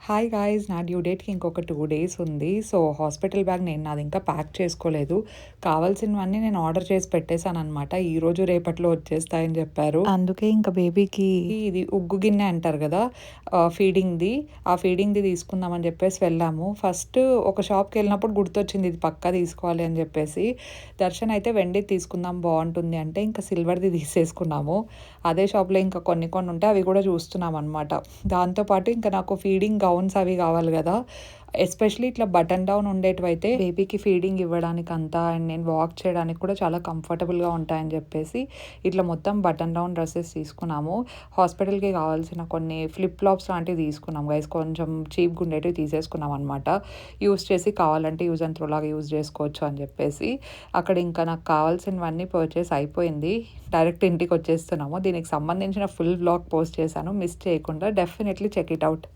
Hi guys! నా due డేట్‌కి ఇంకొక 2 డేస్ ఉంది. సో, హాస్పిటల్ బ్యాగ్ నాది ఇంకా ప్యాక్ చేసుకోలేదు. కావాల్సినవన్నీ నేను ఆర్డర్ చేసి పెట్టేసాననమాట. ఈరోజు, రేపట్లో వచ్చేస్తాయని చెప్పారు. అందుకే ఇంకా బేబీకి ఇది ఉగ్గు గిన్నె అంటారు కదా! ఫీడింగ్‌ది. ఆ ఫీడింగ్‌ది తీసుకుందామని చెప్పేసి వెళ్ళాము. ఫస్ట్ ఒక షాప్‌కెళ్ళినప్పుడు గుర్తొచ్చింది ఇది పక్కా తీసుకోవాలి అని చెప్పేసి. దర్శన్ అయితే వెండిది తీసుకుందాం బావుంటుంది అంటే, ఇంకా సిల్వర్‌ది తీసేసుకున్నాము. అదే షాప్‌లో ఇంకా కొన్ని కొన్ని ఉంటే అవి కూడా చూస్తున్నామనమాట. దాంతో పాటు ఇంకా నాకు ఫీడింగ్ గౌన్స్ అవి కావాలి గదా! ఎస్పెషల్లీ ఇట్లా బటన్ డౌన్ ఉండేటివైతే బేబీకి ఫీడింగ్ ఇవ్వడానికి అంతా అండ్ నేను వాక్ చేయడానికి కూడా చాలా కంఫర్టబుల్‌గా ఉంటాయని చెప్పేసి ఇట్లా మొత్తం బటన్ డౌన్ డ్రెసెస్ తీసుకున్నాము. హాస్పిటల్‌కి కావాల్సిన కొన్ని ఫ్లిప్ ఫ్లాప్స్ లాంటివి తీసుకున్నాం గైస్. కొంచెం చీప్‌గా ఉండేటివి తీసేసుకున్నాం అనమాట. యూజ్ చేసి కావాలంటే యూజ్ అండ్ త్రో లాగా యూజ్ చేసుకోవచ్చు అని చెప్పేసి. అక్కడ ఇంకా నాకు కావాల్సినవన్నీ పర్చేస్ అయిపోయింది. డైరెక్ట్ ఇంటికి వచ్చేస్తున్నాము. దీనికి సంబంధించిన ఫుల్ వ్లాగ్ పోస్ట్ చేశాను. మిస్ చేయకుండా డెఫినెట్‌లీ చెక్ ఇట్ ఔట్.